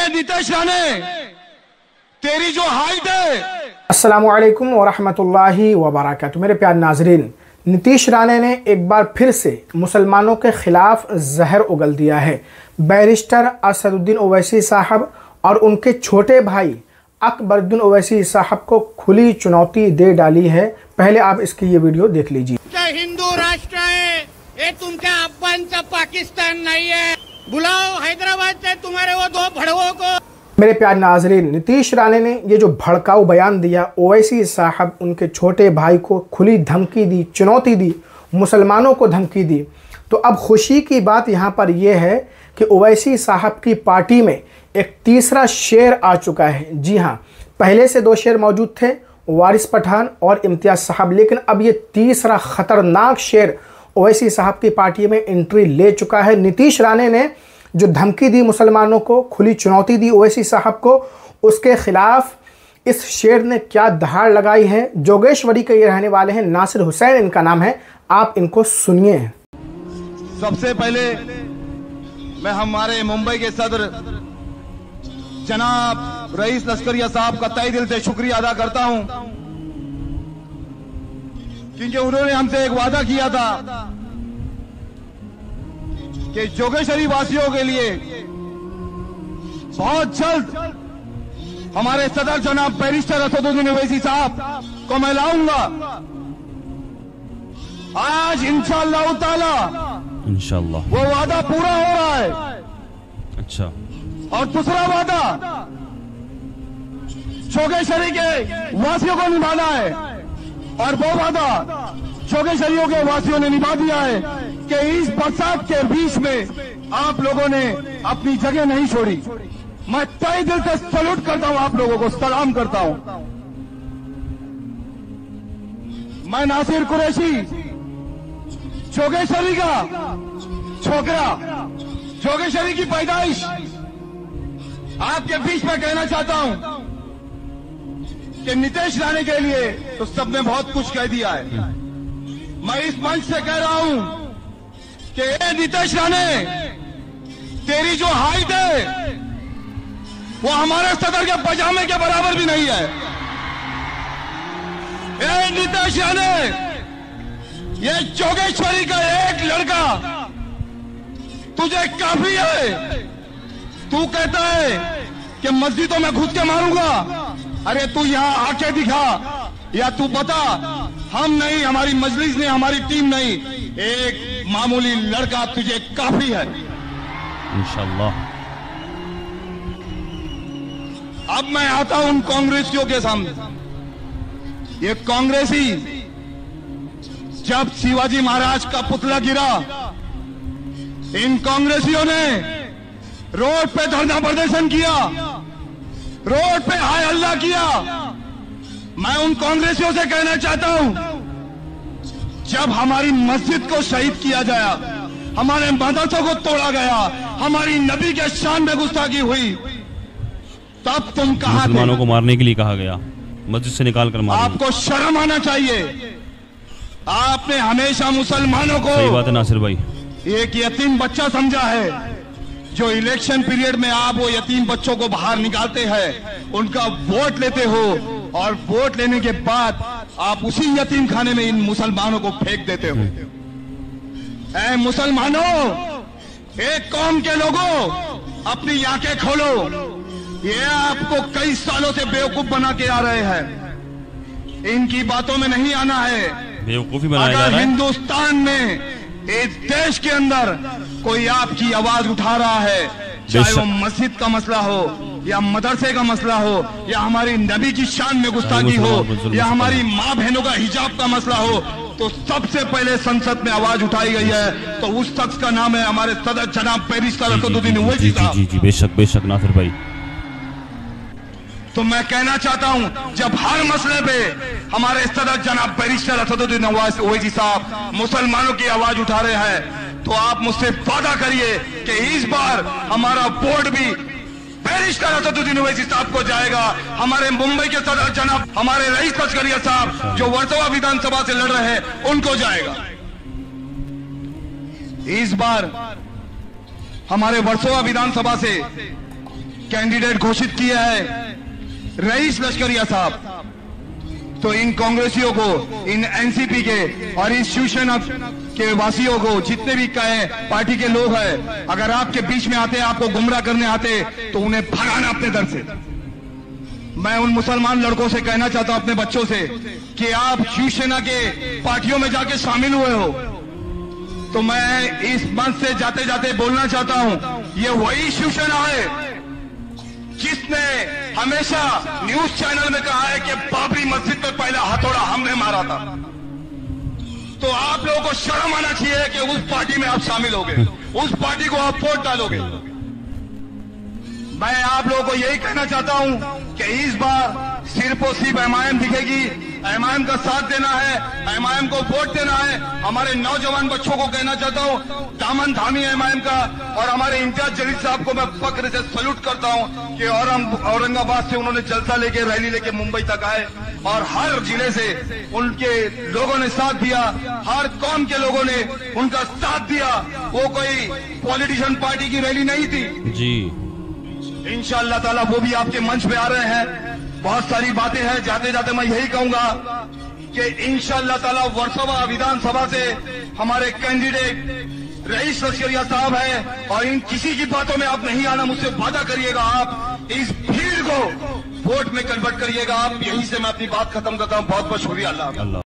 नीतीश राणे, तेरी जो हाइट है। अस्सलामुअलैकुम वरहमतुल्लाहि वबरकातुहू। मेरे प्यारे नाजरीन, नीतीश राणे ने एक बार फिर से मुसलमानों के खिलाफ जहर उगल दिया है। बैरिस्टर असदुद्दीन ओवैसी साहब और उनके छोटे भाई अकबरुद्दीन ओवैसी साहब को खुली चुनौती दे डाली है। पहले आप इसकी ये वीडियो देख लीजिए। हिंदू राष्ट्र है ये, तुमच्या अब्बांचा पाकिस्तान नहीं है। बुलाओ हैदराबाद से तुम्हारे वो दो भड़वों को। मेरे प्यारे नाजरीन, नीतीश राणे ने ये जो भड़काऊ बयान दिया, ओवैसी साहब उनके छोटे भाई को खुली धमकी दी, चुनौती दी, मुसलमानों को धमकी दी। तो अब खुशी की बात यहाँ पर यह है कि ओवैसी साहब की पार्टी में एक तीसरा शेर आ चुका है। जी हाँ, पहले से दो शेर मौजूद थे, वारिस पठान और इम्तियाज साहब, लेकिन अब ये तीसरा खतरनाक शेर ओवैसी साहब की पार्टी में एंट्री ले चुका है। नीतीश राणे ने जो धमकी दी मुसलमानों को, खुली चुनौती दी ओवैसी साहब को, उसके खिलाफ इस शेर ने क्या दहाड़ लगाई है। जोगेश्वरी के ये रहने वाले हैं, नासिर हुसैन इनका नाम है, आप इनको सुनिए। सबसे पहले मैं हमारे मुंबई के सदर जनाब रईस लश्करिया साहब का तहे दिल से शुक्रिया अदा करता हूं, क्योंकि उन्होंने हमसे एक वादा किया था कि जोगेश्वरी वासियों के लिए बहुत जल्द हमारे सदर जनाब बैरिस्टर असदुद्दीन ओवैसी साहब को मैं लाऊंगा। आज इंशाअल्लाह ताला वो वादा पूरा हो रहा है। अच्छा, और दूसरा वादा जोगेश्वरी के वासियों को निभाना है, और वो वादा जोगेश्वरियों के वासियों ने निभा दिया है कि इस बरसात के बीच में आप लोगों ने अपनी जगह नहीं छोड़ी। मैं तहे दिल से सैल्यूट करता हूं, आप लोगों को सलाम करता हूं। मैं नासिर कुरैशी, जोगेश्वरी का छोकरा, जोगेश्वरी की पैदाइश आपके बीच में कहना चाहता हूं कि नीतीश राणे के लिए तो सबने बहुत कुछ कह दिया है। मैं इस मंच से कह रहा हूं कि ये नीतीश राणे, तेरी जो हाइट है वो हमारे सदर के पजामे के बराबर भी नहीं है। ये नीतीश राणे, ये जोगेश्वरी का एक लड़का तुझे काफी है। तू कहता है कि मस्जिदों में घुस के मारूंगा, अरे तू यहां आके दिखा, या तू बता। हम नहीं, हमारी मजलिस ने, हमारी टीम नहीं, एक मामूली लड़का तुझे काफी है इंशाअल्लाह। अब मैं आता हूं उन कांग्रेसियों के सामने। ये कांग्रेसी जब शिवाजी महाराज का पुतला गिरा, इन कांग्रेसियों ने रोड पे धरना प्रदर्शन किया, रोड पे हाय हल्ला किया। मैं उन कांग्रेसियों से कहना चाहता हूं, जब हमारी मस्जिद को शहीद किया गया, हमारे मदरसों को तोड़ा गया, हमारी नबी के शान में गुस्ताखी हुई, तब तुम कहां थे? मुसलमानों को मारने के लिए कहा गया, मस्जिद से निकाल कर मारने। आपको शर्म आना चाहिए। आपने हमेशा मुसलमानों को, सही बात है नासिर भाई, एक यतीम बच्चा समझा है। जो इलेक्शन पीरियड में आप वो यतीम बच्चों को बाहर निकालते हैं, उनका वोट लेते हो, और वोट लेने के बाद आप उसी यतीम खाने में इन मुसलमानों को फेंक देते हो। ऐ मुसलमानों, एक कौम के लोगों, अपनी आंखें खोलो। ये आपको कई सालों से बेवकूफ बना के आ रहे हैं, इनकी बातों में नहीं आना है। बेवकूफी बनाया जा रहा है। हिंदुस्तान में, इस देश के अंदर कोई आपकी आवाज उठा रहा है, चाहे वो मस्जिद का मसला हो, या मदरसे का मसला हो, या हमारी नबी की शान में गुस्ताखी हो, या हमारी माँ बहनों का हिजाब का मसला हो, तो सबसे पहले संसद में आवाज उठाई गई है। तो उस शख्स का नाम है हमारे सदर जनाब बैरिस्टर असदुद्दीन ओवैसी साहब। जी, बेशक बेशक नासिर भाई। तो मैं कहना चाहता हूं, जब हर मसले पे हमारे सदर जनाब बैरिस्टर असदुद्दीन ओवैसी साहब मुसलमानों की आवाज उठा रहे हैं, तो आप मुझसे वादा करिए कि इस बार हमारा वोट भी बैरिस्टर असदुद्दीन ओवैसी साहब को जाएगा। हमारे मुंबई के सदर जनाब हमारे रईस लश्करिया साहब जो वर्सोवा विधानसभा से लड़ रहे हैं, उनको जाएगा। इस बार हमारे वर्सोवा विधानसभा से कैंडिडेट घोषित किया है रईस लश्करिया साहब, तो इन कांग्रेसियों को, इन एनसीपी के और इस शिवसेना के वासियों को, जितने भी कहे पार्टी के लोग हैं, अगर आपके बीच में आते, आपको गुमराह करने आते, तो उन्हें भगाना अपने दर से। मैं उन मुसलमान लड़कों से कहना चाहता हूं, अपने बच्चों से, कि आप शिवसेना के पार्टियों में जाके शामिल हुए हो, तो मैं इस मंच से जाते जाते बोलना चाहता हूं, ये वही शिवसेना है जिसने हमेशा न्यूज चैनल में कहा है कि बाबरी मस्जिद पर पहला हथौड़ा हमने मारा था। तो आप लोगों को शर्म आना चाहिए कि उस पार्टी में आप शामिल हो गए, उस पार्टी को आप वोट डालोगे। मैं आप लोगों को यही कहना चाहता हूं कि इस बार सिर्फ और सिर्फ एमआईएम दिखेगी, एमआईएम का साथ देना है, एमआईएम को वोट देना है। हमारे नौजवान बच्चों को कहना चाहता हूं, दामन थामी एमआईएम का, और हमारे इम्तियाज जलील साहब को मैं फक्र से सल्यूट करता हूं कि औरंगाबाद से उन्होंने जलसा लेके, रैली लेके मुंबई तक आए, और हर जिले से उनके लोगों ने साथ दिया, हर कौम के लोगों ने उनका साथ दिया। वो कोई पॉलिटिशियन पार्टी की रैली नहीं थी जी। इंशाअल्लाह ताला वो भी आपके मंच पे आ रहे हैं। बहुत सारी बातें हैं, जाते जाते मैं यही कहूंगा कि इंशाअल्लाह ताला वर्सोवा विधानसभा से हमारे कैंडिडेट रईस लश्करिया साहब है, और इन किसी की बातों में आप नहीं आना, मुझसे वादा करिएगा, आप इस भीड़ को वोट में कन्वर्ट करिएगा आप। यहीं से मैं अपनी बात खत्म करता हूं। बहुत बहुत शुक्रिया। अल्लाह।